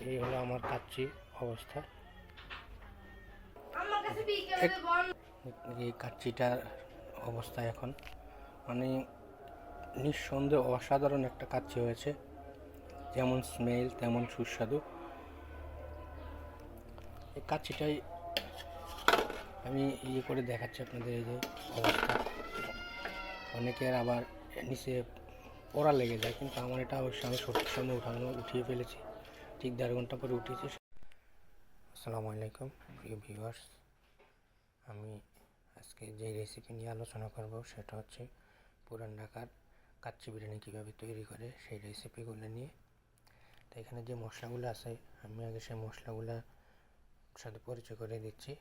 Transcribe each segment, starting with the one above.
এই হলো আমার কাচ্চি অবস্থা। এই কাচ্চিটার অবস্থা এখন মানে নিঃসন্দেহে অসাধারণ একটা কাচ্চি হয়েছে, যেমন স্মেল তেমন সুস্বাদু। এই কাচ্চিটাই আমি করে দেখাচ্ছি আপনাদের। এই যে অবস্থা, অনেকের আবার নিচে পোড়া লেগে যায়, কিন্তু আমার এটা অবশ্যই আমি সঠিক সময় উঠিয়ে ফেলেছি, ঠিক 1.5 ঘন্টা পরে উঠিয়েছি। আসসালামু আলাইকুম প্রিয় ভিউয়ার্স, আমি আজকে যে রেসিপি নিয়ে আলোচনা করব সেটা হচ্ছে পুরান ঢাকার কাচ্চি বিরিয়ানি কীভাবে তৈরি করে সেই রেসিপিগুলো নিয়ে। তো এখানে যে মশলাগুলো আছে আমি আগে সেই মশলাগুলোর সাথে পরিচয় করে দিচ্ছি।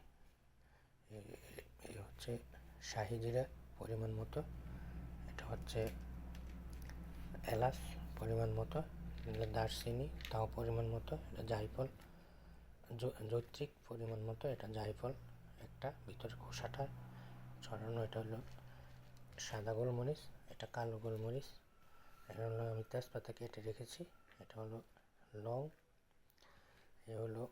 এই হচ্ছে শাহি জিরা পরিমাণ মতো, এটা হচ্ছে এলাচ পরিমাণ মতো, দারচিনি তাও পরিমাণ মতো, এটা জায়ফল জৈত্রিক পরিমাণ মতো, এটা জায়ফল একটা ভিতরে খোসাটা ছড়ানো, এটা হলো সাদা গোলমরিচ, এটা কালো গোলমরিচ, এটা হলো আমি তেজপাতা কেটে রেখেছি, এটা হলো লং, এ হলো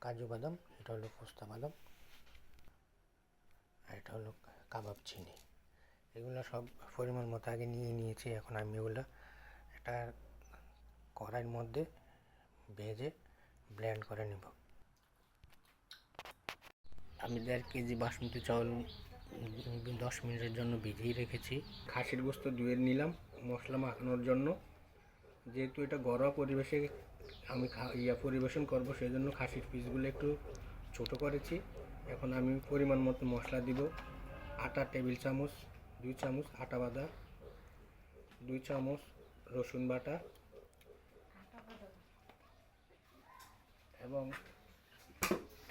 কাজু বাদাম, এটা হলো পোস্তা বাদাম, আর এটা হলো কাবাব চিনি। এগুলো সব পরিমাণ মতো আগে নিয়েছি। এখন আমি এগুলো একটা কড়াইয়ের মধ্যে ভেজে ব্লেন্ড করে নেব। আমি 1.5 কেজি বাসমতি চাউল 10 মিনিটের জন্য ভিজিয়ে রেখেছি। খাসির গোস্ত ধুয়ে নিলাম মশলা মাখানোর জন্য। যেহেতু এটা ঘরোয়া পরিবেশে আমি পরিবেশন করব, সেই জন্য খাসির পিসগুলো একটু ছোট করেছি। এখন আমি পরিমাণ মতো মশলা দিব। আটা টেবিল চামচ, 2 চামচ আটা বাটা, 2 চামচ রসুন বাটা,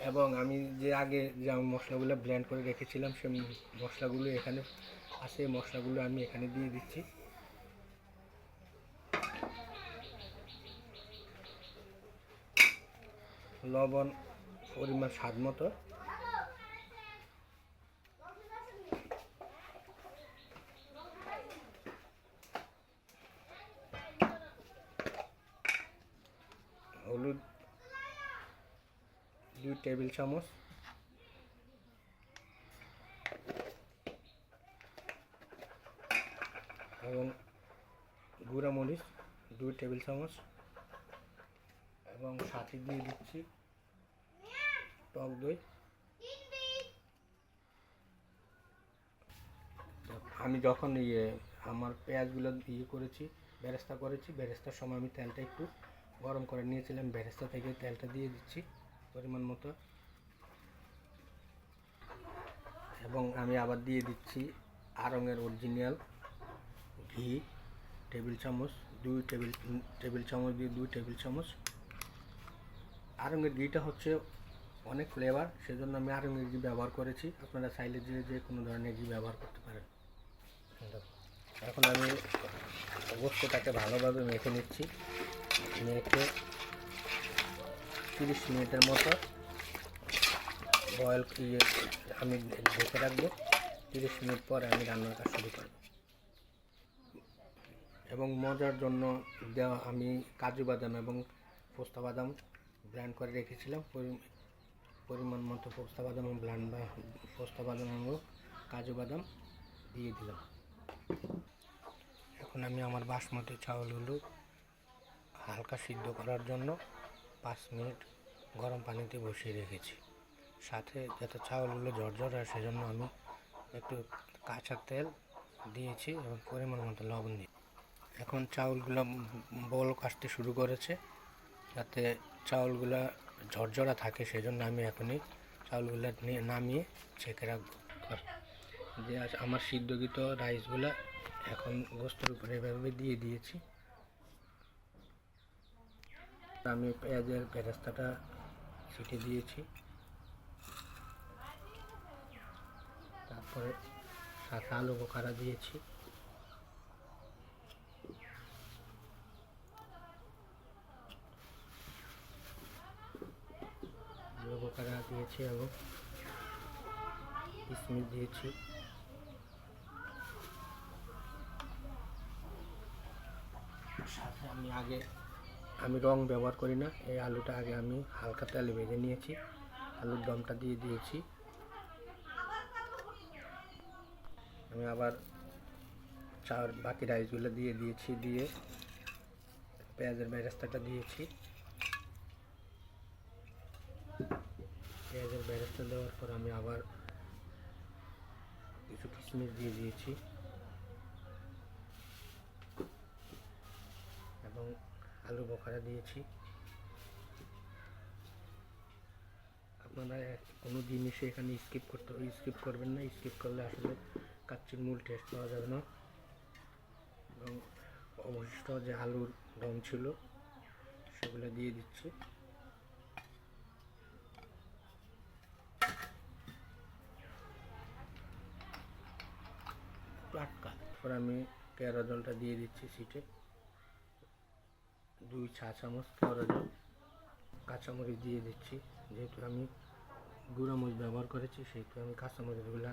এবং আমি যে আগে যে আমি মশলাগুলো ব্লেন্ড করে রেখেছিলাম সেই মশলাগুলো এখানে আছে। মশলাগুলো আমি এখানে দিয়ে দিচ্ছি। লবণ পরিমাণ স্বাদ মতো, হলুদ 2 টেবিল চামচ, এবং গুঁড়া মরিচ 2 টেবিল চামচ, এবং সাথে দিয়ে দিচ্ছি টক দই। আমি যখন আমার পেঁয়াজগুলো করেছি, বেরেস্তা করেছি, বেরেস্তার সময় আমি তেলটা একটু গরম করে নিয়েছিলাম, বেরেস্তা থেকে তেলটা দিয়ে দিচ্ছি পরিমাণ মতো, এবং আমি আবার দিয়ে দিচ্ছি আড়ংয়ের অরিজিনাল ঘি টেবিল চামচ, 2 টেবিল চামচ দিয়ে 2 টেবিল চামচ। আড়ংয়ের ঘিটা হচ্ছে অনেক ফ্লেভার, সেজন্য আমি আড়ংয়ের ঘি ব্যবহার করেছি। আপনারা চাইলে যে কোনো ধরনের ঘি ব্যবহার করতে পারেন। এখন আমি গোস্তটাকে ভালোভাবে মেখে নিচ্ছি। মেখে 30 মিনিটের মতো বয়েল আমি ঢেকে রাখবো। 30 মিনিট পরে আমি রান্নাটা শুরু করব। এবং মজার জন্য দেওয়া আমি কাজু বাদাম এবং পোস্তা বাদাম ব্লেন্ড করে রেখেছিলাম। পরিমাণ মতো পোস্তা বাদাম এবং কাজু বাদাম দিয়ে দিলাম। এখন আমি আমার বাসমতি চাউলগুলো হালকা সিদ্ধ করার জন্য 5 মিনিট গরম পানিতে বসিয়ে রেখেছি। সাথে যাতে চাউলগুলো ঝরঝর হয় সেজন্য আমি একটু কাঁচা তেল দিয়েছি এবং পরিমাণ মতো লবণ দিই। এখন চাউলগুলো বলক আসতে শুরু করেছে, যাতে চাউলগুলো ঝরঝরা থাকে সেজন্য আমি এখনই চাউলগুলো নামিয়ে ছেঁকে রাখবো। যে আমার সিদ্ধকৃত রাইসগুলো এখন গোস্তের উপরে এভাবে দিয়ে দিয়েছি। আমি পেঁয়াজের বেরেস্তাটা ছিটে দিয়েছি, তারপরে সাথে আলু বোখারা দিয়েছি, দিয়েছি এবং কিশমিশ দিয়েছি। সাথে আমি আগে আমি রং ব্যবহার করি না। এই আলুটা আগে আমি হালকা তেলে ভেজে নিয়েছি, আলুর দমটা দিয়ে দিয়েছি। আমি আবার বাকি রাইসগুলো দিয়ে দিয়েছি, দিয়ে পেঁয়াজের বেরেস্তাটা দিয়েছি। পেঁয়াজের বেরেস্তা দেওয়ার পর আমি আবার কিছু কিশমিশ দিয়ে দিয়েছি এবং আলু বোখারা দিয়েছি। আপনারা কোনো জিনিসে এখানে স্কিপ করবেন না। স্কিপ করলে আসলে কাচ্চির মূল টেস্ট পাওয়া যাবে না। এবং অবশিষ্ট যে আলুর দম ছিল সেগুলো দিয়ে দিচ্ছি। তারপর আমি কেওড়া জলটা দিয়ে দিচ্ছি সিটে, 2 চা চামচ কেওড়া জল। কাঁচামরিচ দিয়ে দিচ্ছি, যেহেতু আমি গুঁড়া মরিচ ব্যবহার করেছি সেহেতু আমি কাঁচামরিচগুলো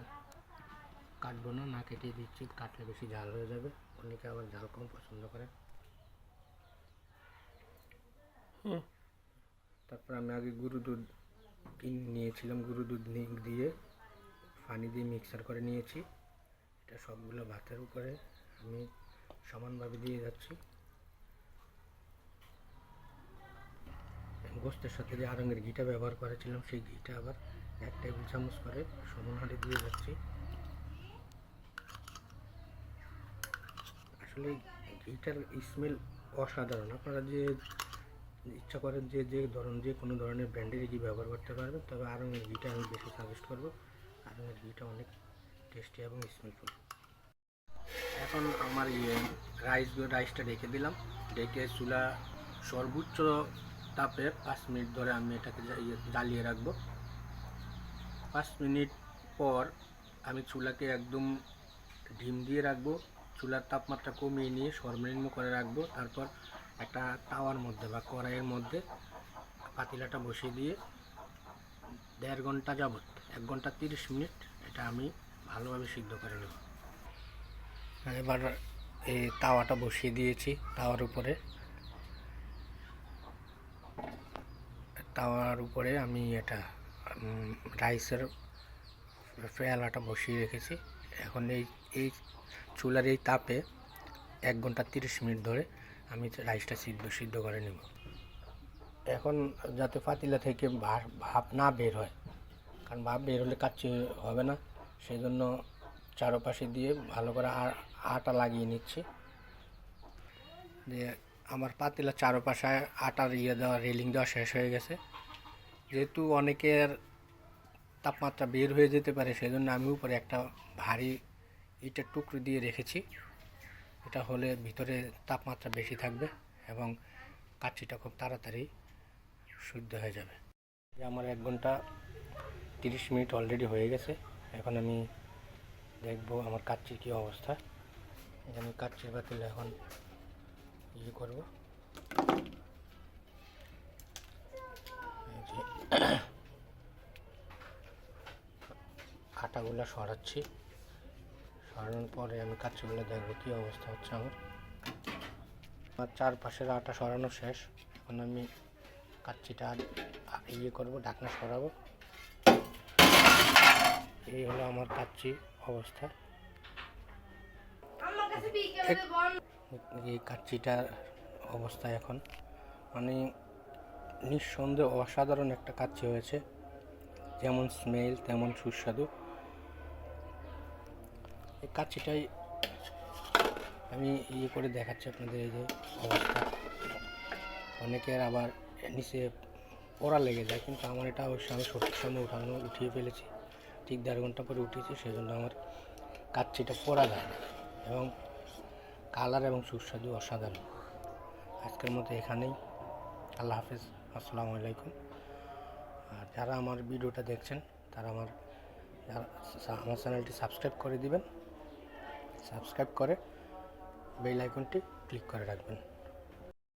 কাটবো না, না কেটে দিচ্ছি, কাটলে বেশি ঝাল হয়ে যাবে। অনেকে আবার ঝাল কম পছন্দ করে। তারপর আমি আগে গুঁড়ো দুধ নিয়েছিলাম, গুঁড়ো দুধ দিয়ে পানি দিয়ে মিক্সার করে নিয়েছি। এটা সবগুলো ভাতের উপরে আমি সমানভাবে দিয়ে যাচ্ছি। গোস্তের সাথে যে আড়ঙের ঘিটা ব্যবহার করেছিলাম সেই ঘিটা আবার 1 টেবিল চামচ করে সমান হারে দিয়ে যাচ্ছি। আসলে ঘিটার স্মেল অসাধারণ। আপনারা যে ইচ্ছা করেন যে কোনো ধরনের ব্র্যান্ডের ঘি ব্যবহার করতে পারবেন, তবে আড়ঙের ঘিটা আমি বেশি সাজেস্ট করবো। আড়ঙের ঘিটা অনেক টেস্টি এবং স্মেলফুল। এখন আমার রাইসটা রেখে দিলাম, রেখে চুলা সর্বোচ্চ তাপে 5 মিনিট ধরে আমি এটাকে জ্বালিয়ে রাখবো। 5 মিনিট পর আমি চুলাকে একদম ডিম দিয়ে রাখবো, চুলার তাপমাত্রা কমিয়ে নিয়ে সর্বনিম্ন করে রাখবো। তারপর একটা তাওয়ার মধ্যে বা কড়াইয়ের মধ্যে পাতিলাটা বসিয়ে দিয়ে 1.5 ঘন্টা যাবত 1 ঘন্টা 30 মিনিট এটা আমি ভালোভাবে সিদ্ধ করে নেব। এবার এই তাওয়াটা বসিয়ে দিয়েছি, তাওয়ার উপরে আমি এটা রাইসের পেয়ালাটা বসিয়ে রেখেছি। এখন এই চুলার এই তাপে 1 ঘন্টা 30 মিনিট ধরে আমি রাইসটা সিদ্ধ করে নেব। এখন যাতে পাতিলা থেকে ভাপ না বের হয়, কারণ ভাপ বের হলে কাচ্চি হবে না, সেই জন্য চারপাশে দিয়ে ভালো করে আটা লাগিয়ে নিচ্ছি। দিয়ে আমার পাতিলার চারপাশে আটার রেলিং দেওয়া শেষ হয়ে গেছে। যেহেতু অনেকের তাপমাত্রা বের হয়ে যেতে পারে, সেই জন্য আমি উপরে একটা ভারী ইটের টুকরো দিয়ে রেখেছি। এটা হলে ভিতরে তাপমাত্রা বেশি থাকবে এবং কাচ্চিটা খুব তাড়াতাড়ি শুদ্ধ হয়ে যাবে। আমার 1 ঘন্টা 30 মিনিট অলরেডি হয়ে গেছে। এখন আমি দেখবো আমার কাচ্চির কী অবস্থা। আমি কাচ্চির পাতিলে এখন করব, আটাগুলো সরাচ্ছি। সরানোর পরে আমি কাচ্চিগুলো দেখবো কী অবস্থা হচ্ছে। আমার চারপাশের আটা সরানো শেষ। এখন আমি কাচ্চিটা করব, ঢাকনা সরাবো। এই হলো আমার কাচ্চি অবস্থা। এই কাচ্চিটার অবস্থা এখন মানে নিঃসন্দেহে অসাধারণ একটা কাচ্চি হয়েছে, যেমন স্মেল তেমন সুস্বাদু। এই কাচ্চিটাই আমি করে দেখাচ্ছি আপনাদের। এই যে অবস্থা, অনেকের আবার নিচে পোড়া লেগে যায়, কিন্তু আমার এটা অবশ্যই আমি সঠিক সময় উঠিয়ে ফেলেছি। ঠিক 1.5 ঘন্টা পরে উঠিয়েছি, সেই জন্য আমার কাচ্চিটা পোড়া যায় না এবং কালার এবং সুস্বাদু অসাধারণ। আজকের মতো এখানেই, আল্লাহ হাফেজ, আসসালামু আলাইকুম। আর যারা আমার ভিডিওটা দেখছেন তারা আমার চ্যানেলটি সাবস্ক্রাইব করে দিবেন, সাবস্ক্রাইব করে বেল আইকনটি ক্লিক করে রাখবেন।